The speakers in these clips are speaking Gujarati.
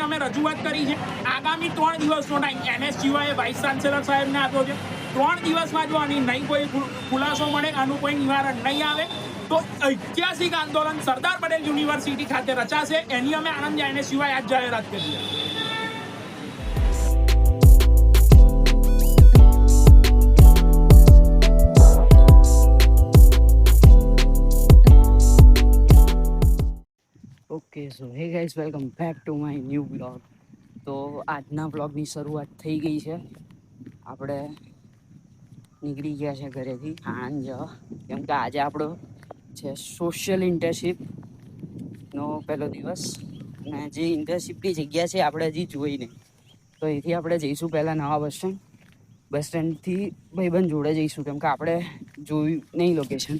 અમે રજૂઆત કરી છે. આગામી 3 દિવસનો ટાઈમ NSGY વાઇસ ચાન્સેલર સાહેબને આપ્યો છે. 3 દિવસમાં જો આની નહીં કોઈ ખુલાસો મળે, આનું કોઈ નિવારણ નહીં આવે તો ઐતિહાસિક આંદોલન સરદાર પટેલ યુનિવર્સિટી ખાતે રચાશે. એની અમે આણંદ NSGY આજ જાહેરાત કરી છે. Okay, so hey guys, welcome back to my new blog. તો આજના બ્લોગની શરૂઆત થઈ ગઈ છે. આપણે નીકળી ગયા છે ઘરેથી આણંદ જવા, કેમ કે આજે આપણો છે સોશિયલ ઇન્ટર્નશીપનો પહેલો દિવસ. અને જે ઇન્ટર્નશીપની જગ્યા છે આપણે હજી જોઈ નહીં, તો અહીંથી આપણે જઈશું પહેલાં નવા બસ સ્ટેન્ડથી ભાઈબંધ જોડે જઈશું, કેમ કે આપણે જોયું નહીં લોકેશન.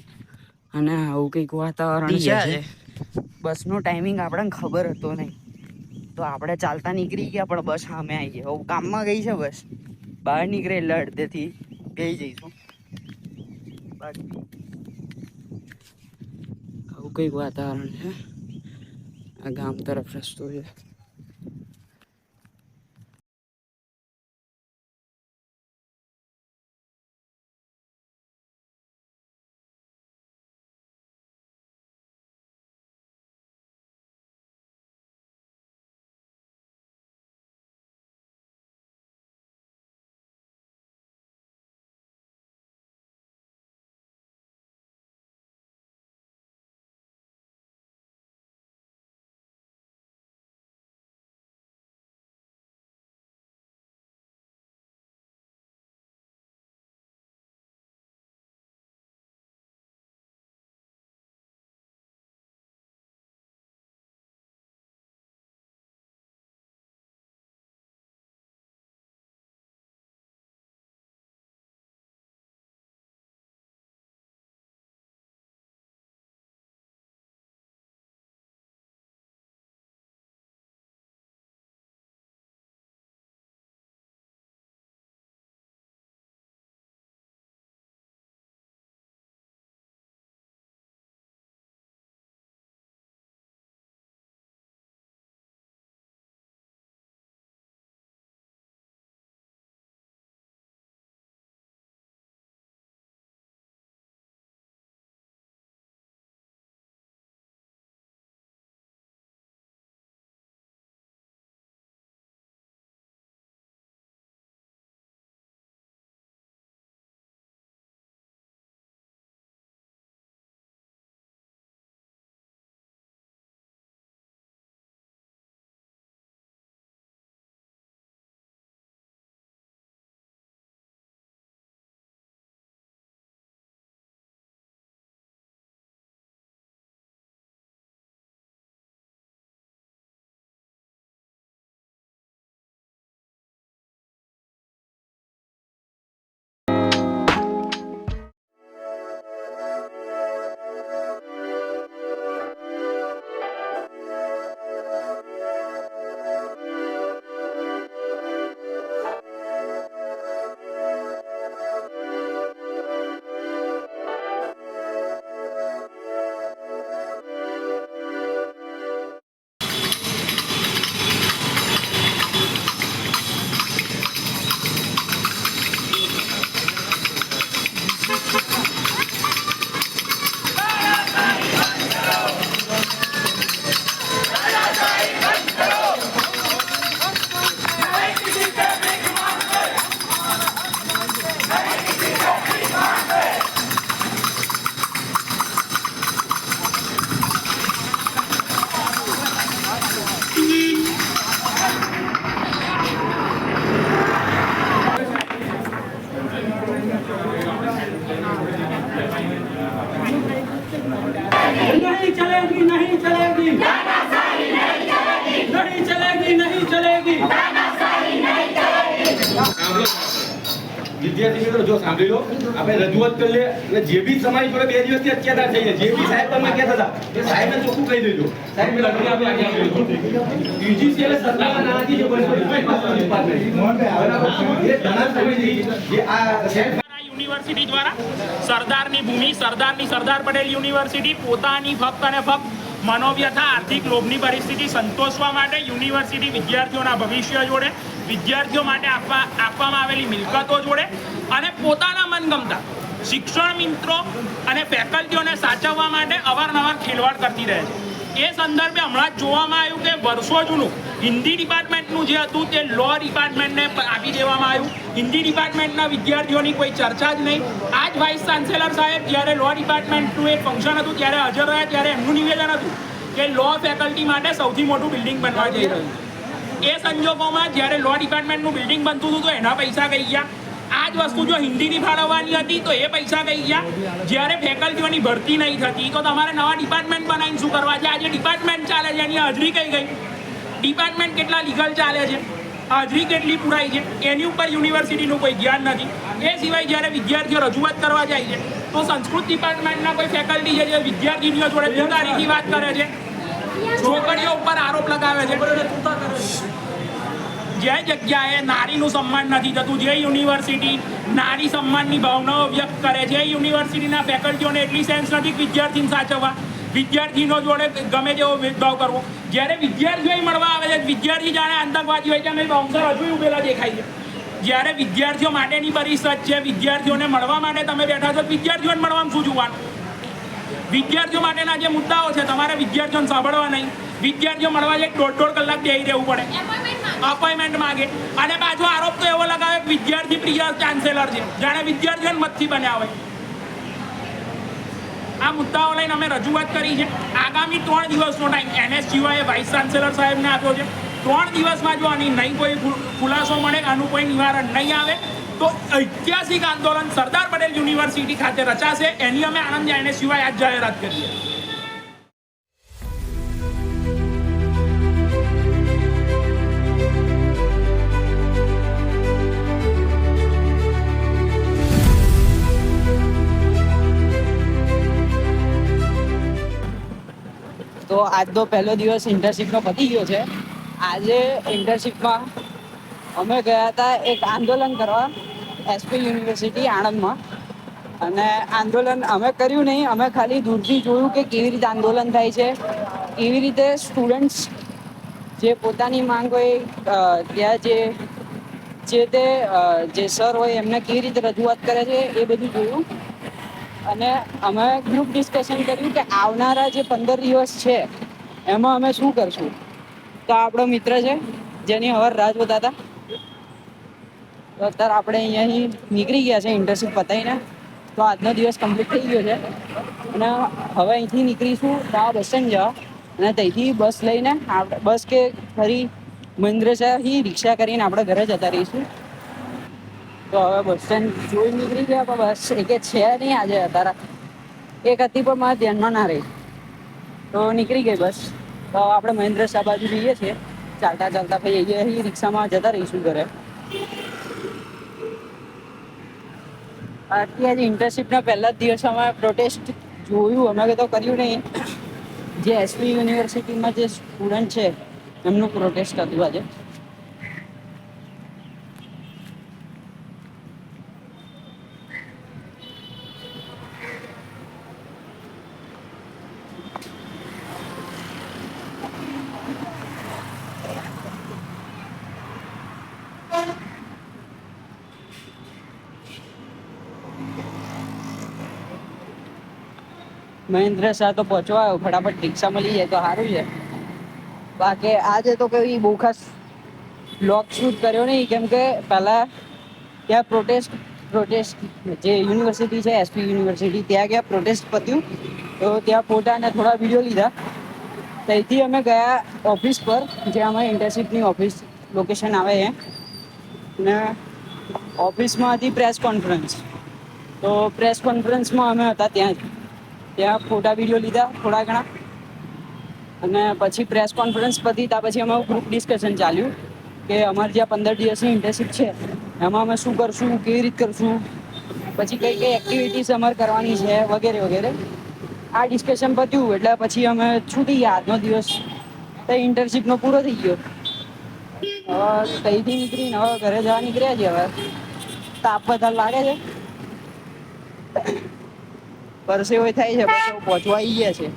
અને આવું કંઈક વાતાવરણ છે. બસનો ટાઈમિંગ આપણને ખબર હતો નહીં, તો આપણે ચાલતા નીકળી ગયા, પણ બસ સામે આવી ગઈ. હવે કામમાં ગઈ છે બસ, બહાર નીકળે એટલે અડધેથી ગઈ જઈશું. બાકી આવું કંઈક વાતાવરણ છે. આ ગામ તરફ રસ્તો છે. नहीं चलेगी, नहीं चलेगी, नहीं चलेगी, नहीं चलेगी। વિદ્યાર્થી મિત્રો જો સાંભળી લો, આપણે રજૂઆત કરી લે અને જે બી સમાજ જોડે 2 દિવસથી અત્યાચાર થઈ જાય, જે બી સાહેબ તમને કહેતા હતા એ સાહેબને ચોખ્ખું કહી દેજો. સાહેબ મેં લખી આપી આગે યુજીસીએલ સરકારના નાણાંથી જે બંધ એ ઘણા સમયથી જે આ યુનિવર્સિટી દ્વારા સરદારની ભૂમિ, સરદાર પટેલ યુનિવર્સિટી પોતાની ફક્ત અને ફક્ત મનોવ્યથા આર્થિક લોભની પરિસ્થિતિ સંતોષવા માટે યુનિવર્સિટી વિદ્યાર્થીઓના ભવિષ્ય જોડે, વિદ્યાર્થીઓ માટે આપવામાં આવેલી મિલકતો જોડે અને પોતાના મનગમતા શિક્ષણ મિત્રો અને ફેકલ્ટીઓને સાચવવા માટે અવારનવાર ખેલવાડ કરતી રહે છે. એ સંદર્ભે હમણાં જ જોવામાં આવ્યું કે વર્ષો જૂનું હિન્દી ડિપાર્ટમેન્ટનું જે હતું તે લો ડિપાર્ટમેન્ટને આપી દેવામાં આવ્યું. હિન્દી ડિપાર્ટમેન્ટના વિદ્યાર્થીઓની કોઈ ચર્ચા જ નહીં. આ જ વાઇસ ચાન્સેલર સાહેબ જ્યારે લો ડિપાર્ટમેન્ટનું એક ફંક્શન હતું ત્યારે હાજર રહ્યા ત્યારે એમનું નિવેદન હતું કે લો ફેકલ્ટી માટે સૌથી મોટું બિલ્ડિંગ બનવા જઈ રહ્યું. એ સંજોગોમાં જ્યારે લો ડિપાર્ટમેન્ટનું બિલ્ડિંગ બનતું હતું તો એના પૈસા ગઈ ગયા. આ જ વસ્તુ જો હિન્દીની ફાળવવાની હતી તો એ પૈસા ગઈ ગયા. જ્યારે ફેકલ્ટીઓની ભરતી નહીં થતી તો તમારે નવા ડિપાર્ટમેન્ટ બનાવીને શું કરવા છે? આજે ડિપાર્ટમેન્ટ ચાલે છે, એની હાજરી કઈ ગઈ? ડિપાર્ટમેન્ટ કેટલા લીગલ ચાલે છે, હાજરી કેટલી પુરાઈ છે, એની ઉપર યુનિવર્સિટીનું કોઈ જ્ઞાન નથી. એ સિવાય જ્યારે વિદ્યાર્થીઓ રજૂઆત કરવા જાય છે તો સંસ્કૃત ડિપાર્ટમેન્ટના કોઈ ફેકલ્ટી છે જે વિદ્યાર્થીનીઓ જોડે બેદારીથી વાત કરે છે, છોકરીઓ ઉપર આરોપ લગાવે છે. જે જગ્યાએ નારીનું સન્માન નથી થતું, જે યુનિવર્સિટી નારી સન્માનની ભાવનાઓ વ્યક્ત કરે છે, યુનિવર્સિટીના ફેકલ્ટીઓને એટલી સેન્સ નથી કે વિદ્યાર્થીને સાચવવા, વિદ્યાર્થીનો જોડે ગમે તેવો ભેદભાવ કરવો. જ્યારે વિદ્યાર્થીઓ મળવા આવે છે, વિદ્યાર્થી જાણે આતંકવાદી હોય છે અમે બાઉન્સર હજુ ઉભેલા દેખાય છે. જ્યારે વિદ્યાર્થીઓ માટેની પરિષદ છે, વિદ્યાર્થીઓને મળવા માટે તમે બેઠા છો, વિદ્યાર્થીઓને મળવામાં શું જોવાનું? વિદ્યાર્થીઓ માટેના જે મુદ્દાઓ છે તમારે વિદ્યાર્થીઓને સાંભળવા નહીં. વિદ્યાર્થીઓ મળવા જાય 1.5 કલાક બેસી રહેવું પડે, અપોઇન્ટમેન્ટ માગે અને પાછો આરોપ તો એવો લગાવે કે વિદ્યાર્થી પ્રિય ચાન્સેલર છે, જાણે વિદ્યાર્થીઓને મતથી બન્યા હોય. આ મુદ્દાઓ લઈને અમે રજૂઆત કરી છે. આગામી 3 દિવસનો ટાઈમ NSGY વાઇસ ચાન્સેલર સાહેબને આપ્યો છે. 3 દિવસમાં જો આની નહીં કોઈ ખુલાસો મળે, આનું કોઈ નિવારણ નહીં આવે તો ઐતિહાસિક આંદોલન સરદાર પટેલ યુનિવર્સિટી ખાતે રચાશે. એની અમે આણંદ NSGY આજ જાહેરાત કરીએ. તો આજનો પહેલો દિવસ ઇન્ટર્નશીપનો પતી ગયો છે. આજે ઇન્ટર્નશીપમાં અમે ગયા હતા એક આંદોલન કરવા SP યુનિવર્સિટી આણંદમાં. અને આંદોલન અમે કર્યું નહીં, અમે ખાલી દૂરથી જોયું કે કેવી રીતે આંદોલન થાય છે, કેવી રીતે સ્ટુડન્ટ્સ જે પોતાની માંગ હોય ત્યાં જે સર હોય એમને કેવી રીતે રજૂઆત કરે છે એ બધું જોયું. અને અમે ગ્રુપ ડિસ્કશન કર્યું કે આવનારા જે 15 દિવસ છે એમાં અમે શું કરશું. તો આપણો મિત્ર છે જેની હવે રાહ જોતા હતા. તો અત્યારે આપણે અહીંયાથી નીકળી ગયા છે ઇન્ટર્નશીપ પતાવીને. તો આજનો દિવસ કમ્પ્લીટ થઈ ગયો છે અને હવે અહીંથી નીકળીશું ત્યાં બસ સ્ટેન્ડ જવા અને ત્યાંથી બસ લઈને બસ કે ફરી મહેન્દ્રશાહથી રિક્ષા કરીને આપણે ઘરે જતા રહીશું. તો હવે બસ સ્ટેન્ડ જોઈ નીકળી ગયા પણ બસ એક છે નહીં આજે અત્યારે. એક હતી પણ મારા ધ્યાનમાં ના રહી તો નીકળી ગઈ બસ. તો આપણે મહેન્દ્ર શાહ બાજુ જઈએ છીએ ચાલતા ચાલતા, પછી અહીં રિક્ષામાં જતા રહીશું ઘરે. અત્યારે ઇન્ટર્નશીપના પહેલા જ દિવસે અમે પ્રોટેસ્ટ જોયું, અમે તો કર્યું નહીં. જે SP યુનિવર્સિટીમાં જે સ્ટુડન્ટ છે એમનું પ્રોટેસ્ટ હતું આજે. મહેન્દ્ર શાહ તો પહોંચવા આવ્યો, ફટાફટ રિક્ષા મળી જાય તો સારું છે. બાકી આજે તો કઈ બહુ ખાસ બ્લોગ શૂટ કર્યો નહીં, કેમ કે પહેલાં ત્યાં પ્રોટેસ્ટ જે યુનિવર્સિટી છે SP યુનિવર્સિટી ત્યાં ગયા, પ્રોટેસ્ટ પત્યું તો ત્યાં ફોટા અને થોડા વિડીયો લીધા. ત્યાંથી અમે ગયા ઓફિસ પર, જે અમે ઇન્ટર્નશીપની ઓફિસ લોકેશન આવે છે. અને ઓફિસમાં હતી પ્રેસ કોન્ફરન્સ, તો પ્રેસ કોન્ફરન્સમાં અમે હતા ત્યાં ફોટા વિડીયો લીધા થોડા ઘણા. અને પછી પ્રેસ કોન્ફરન્સ પતી ત્યાં પછી અમારું ગ્રુપ ડિસ્કશન ચાલ્યું કે અમારી જે 15 દિવસની ઇન્ટર્નશીપ છે એમાં અમે શું કરશું, કેવી રીતે કરશું, પછી કઈ કઈ એક્ટિવિટીઝ અમારે કરવાની છે વગેરે વગેરે. આ ડિસ્કશન પત્યું એટલે પછી અમે છૂટી ગયા. આજનો દિવસ તો ઇન્ટર્નશીપનો પૂરો થઈ ગયો. હવે ત્યાંથી નીકળીને હવે ઘરે જવા નીકળ્યા છીએ. હવે તાપ બધા લાગે છે, પરસેવો થાય છે, પછી પહોંચવા આવી ગયા છે.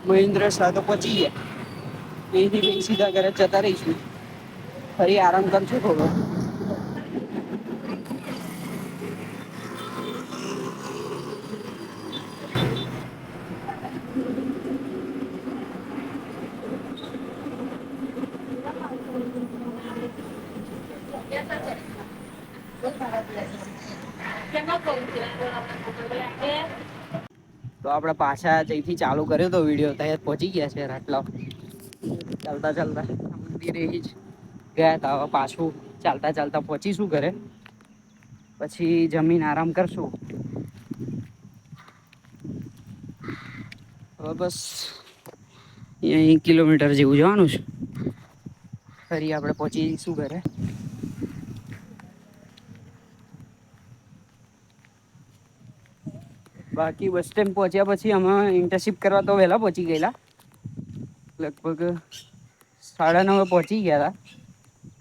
મહેન્દ્ર શાહ તો પહોંચી ગયા. અહીંથી પછી સીધા ઘરે જતા રહીશું. ફરી આરામ કરશું થોડો. તો આપણે પાછા જઈથી ચાલુ કર્યો તો વિડીયો ત્યાં પહોંચી ગયા છે રાટલા. ચાલતા ચાલતા મંદિરે જ ગયા હતા. હવે પાછું ચાલતા ચાલતા પહોંચીશું ઘરે. પછી જમીન આરામ કરશું. હવે બસ 1 કિલોમીટર જેવું જવાનું છે. ફરી આપણે પહોંચી જઈશું ઘરે. બાકી બસ સ્ટેન્ડ પહોંચ્યા પછી અમે ઇન્ટર્નશિપ કરવા તો વહેલા પહોંચી ગયેલા. લગભગ 9:30 પહોંચી ગયા હતા.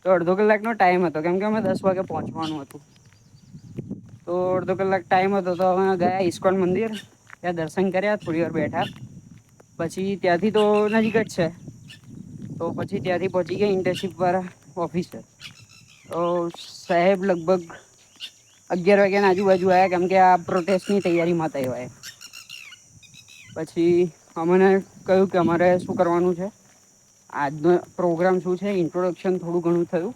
તો અડધો કલાકનો ટાઈમ હતો, કેમ કે અમે 10 વાગે પહોંચવાનું હતું. તો અડધો કલાક ટાઈમ હતો તો અમે ગયા ઇસ્કોન મંદિર. ત્યાં દર્શન કર્યા, થોડી વાર બેઠા. પછી ત્યાંથી તો નજીક જ છે, તો પછી ત્યાંથી પહોંચી ગયા ઇન્ટર્નશિપ વાળા ઓફિસે. તો સાહેબ લગભગ 11 વાગ્યાની આજુબાજુ આવ્યા, કેમ કે આ પ્રોટેસ્ટની તૈયારીમાં હતા એવા. પછી અમને કહ્યું કે અમારે શું કરવાનું છે, આજનો પ્રોગ્રામ શું છે, ઇન્ટ્રોડક્શન થોડું ઘણું થયું.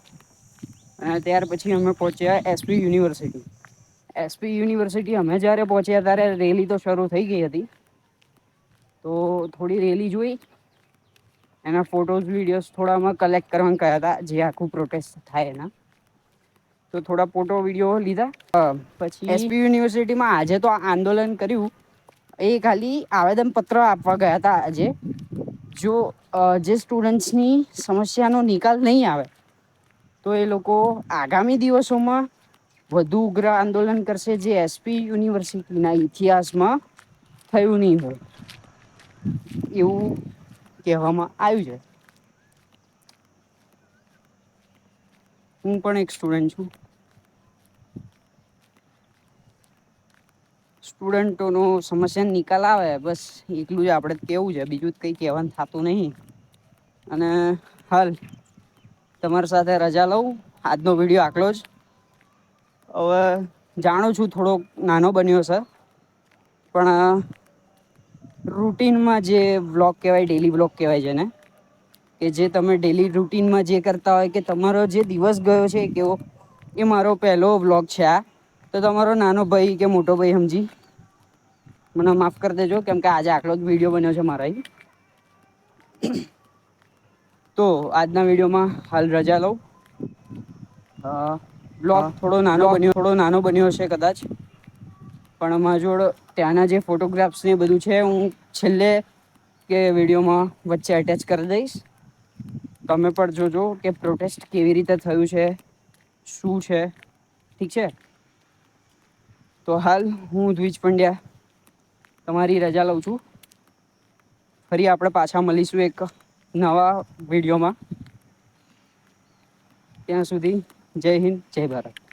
અને ત્યાર પછી અમે પહોંચ્યા એસપી યુનિવર્સિટી. એસપી યુનિવર્સિટી અમે જ્યારે પહોંચ્યા ત્યારે રેલી તો શરૂ થઈ ગઈ હતી. તો થોડી રેલી જોઈ, એના ફોટોઝ વિડીયોઝ થોડા અમે કલેક્ટ કરવાનું કહ્યા હતા, જે આખું પ્રોટેસ્ટ થાય એના. તો થોડા ફોટો વિડીયો લીધા. પછી એસપી યુનિવર્સિટીમાં આજે તો આંદોલન કર્યું. એ ખાલી આવેદનપત્ર આપવા ગયા હતા આજે. જો જે સ્ટુડન્ટ્સની સમસ્યાનો નિકાલ નહીં આવે તો એ લોકો આગામી દિવસોમાં વધુ ઉગ્ર આંદોલન કરશે, જે એસપી યુનિવર્સિટીના ઇતિહાસમાં થયું નહીં હોય એવું કહેવામાં આવ્યું છે. હું પણ એક સ્ટુડન્ટ છું. સ્ટુડન્ટોનો સમસ્યાનો નિકાલ આવે, બસ એટલું જ આપણે કહેવું છે. બીજું જ કંઈ કહેવાનું થતું નહીં. અને હાલ તમારી સાથે રજા લઉં. આજનો વિડીયો આટલો જ. હવે જાણું છું થોડો નાનો બન્યો છે, પણ રૂટીનમાં જે વ્લોગ કહેવાય, ડેલી વ્લોગ કહેવાય છે ને, કે જે તમે ડેલી રૂટીનમાં જે કરતા હોય, કે તમારો જે દિવસ ગયો છે કેવો, એ મારો પહેલો વ્લોગ છે આ. તો તમારો નાનો ભાઈ કે મોટો ભાઈ સમજી મને માફ કરી દેજો, કેમ કે આજે આટલો જ વિડીયો બન્યો છે મારા. તો આજના વિડીયોમાં હાલ રજા લઉં. બ્લોગ થોડો નાનો બન્યો છે કદાચ, પણ મારા જોડે ત્યાંના જે ફોટોગ્રાફ્સ ને બધું છે, હું છેલ્લે કે વિડીયોમાં વચ્ચે અટેચ કરી દઈશ. તમે પણ જોજો કે પ્રોટેસ્ટ કેવી રીતે થયું છે, શું છે. ઠીક છે? તો હાલ હું દ્વિજ પંડ્યા તમારી રજા લઉં છું. ફરી આપણે પાછા મળીશું એક નવા વિડીયોમાં. ત્યાં સુધી જય હિન્દ, જય ભારત.